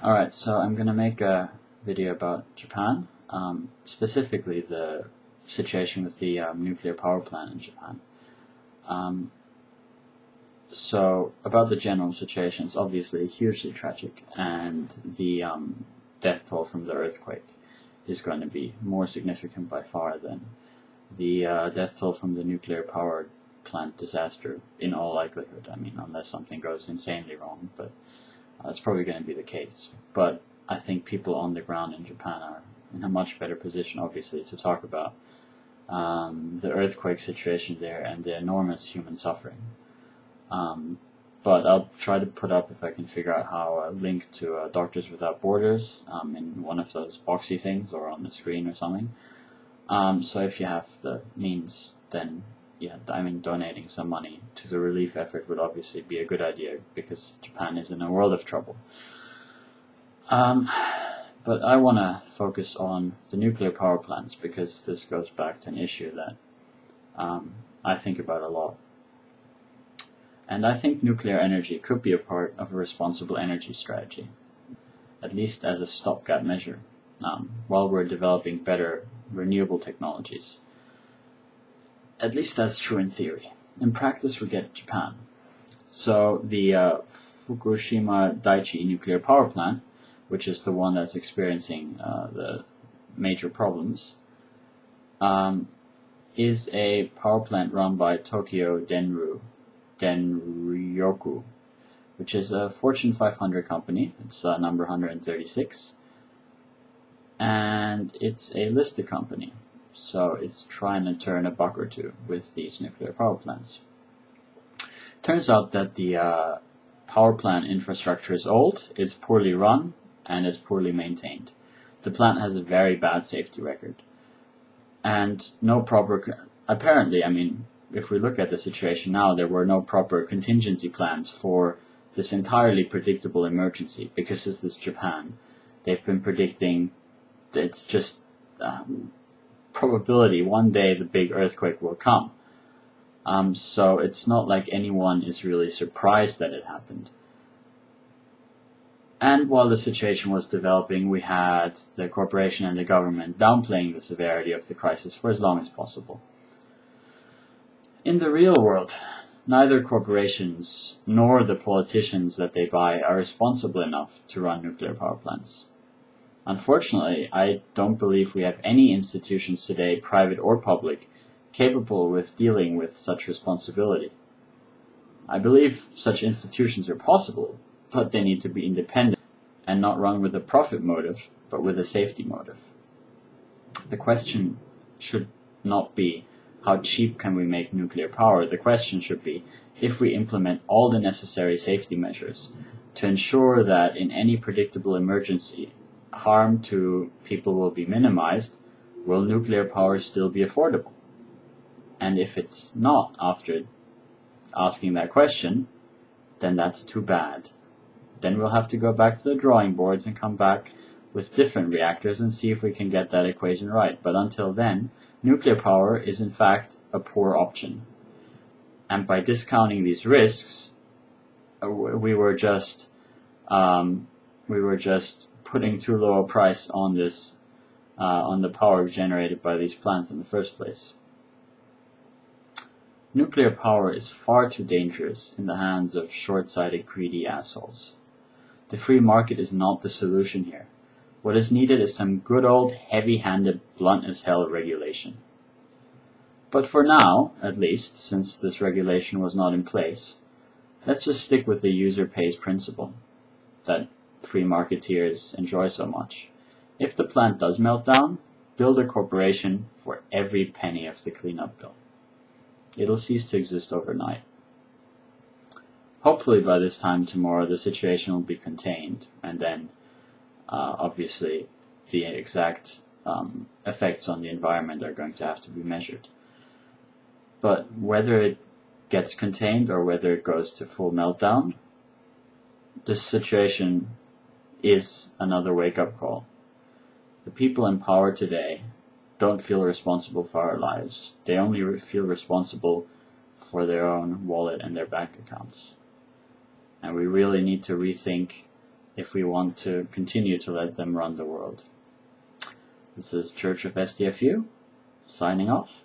Alright, so I'm going to make a video about Japan, specifically the situation with the nuclear power plant in Japan. So about the general situation, it's obviously hugely tragic, and the death toll from the earthquake is going to be more significant by far than the death toll from the nuclear power plant disaster, in all likelihood. I mean, unless something goes insanely wrong, but that's probably going to be the case. But I think people on the ground in Japan are in a much better position, obviously, to talk about the earthquake situation there and the enormous human suffering. But I'll try to put up, if I can figure out how, a link to Doctors Without Borders in one of those boxy things or on the screen or something. So if you have the means, then yeah, I mean, donating some money to the relief effort would obviously be a good idea, because Japan is in a world of trouble. But I want to focus on the nuclear power plants, because this goes back to an issue that I think about a lot. And I think nuclear energy could be a part of a responsible energy strategy, at least as a stopgap measure, while we're developing better renewable technologies. At least that's true in theory. In practice, we get Japan. So the Fukushima Daiichi nuclear power plant, which is the one that's experiencing the major problems, is a power plant run by Tokyo Denryoku, which is a Fortune 500 company. It's number 136, and it's a listed company. So it's trying to turn a buck or two with these nuclear power plants. Turns out that the power plant infrastructure is old, is poorly run, and is poorly maintained. The plant has a very bad safety record. And no proper, apparently, I mean, if we look at the situation now, there were no proper contingency plans for this entirely predictable emergency, because this is Japan. They've been predicting that it's just probability one day the big earthquake will come. So it's not like anyone is really surprised that it happened. And while the situation was developing, we had the corporation and the government downplaying the severity of the crisis for as long as possible. In the real world, neither corporations nor the politicians that they buy are responsible enough to run nuclear power plants. Unfortunately, I don't believe we have any institutions today, private or public, capable with dealing with such responsibility. I believe such institutions are possible, but they need to be independent and not run with a profit motive, but with a safety motive. The question should not be, how cheap can we make nuclear power? The question should be, if we implement all the necessary safety measures to ensure that in any predictable emergency, harm to people will be minimized, will nuclear power still be affordable? And if it's not, after asking that question, then that's too bad. Then we'll have to go back to the drawing boards and come back with different reactors and see if we can get that equation right. But until then, nuclear power is in fact a poor option. And by discounting these risks, we were just putting too low a price on this, on the power generated by these plants in the first place. Nuclear power is far too dangerous in the hands of short-sighted, greedy assholes. The free market is not the solution here. What is needed is some good old, heavy-handed, blunt-as-hell regulation. But for now, at least, since this regulation was not in place, let's just stick with the user pays principle that free marketeers enjoy so much. If the plant does melt down, build a corporation for every penny of the cleanup bill. It'll cease to exist overnight. Hopefully by this time tomorrow the situation will be contained, and then obviously the exact effects on the environment are going to have to be measured. But whether it gets contained or whether it goes to full meltdown, this situation is another wake-up call. The people in power today don't feel responsible for our lives. They only feel responsible for their own wallet and their bank accounts. And we really need to rethink if we want to continue to let them run the world. This is Church of SDFU, signing off.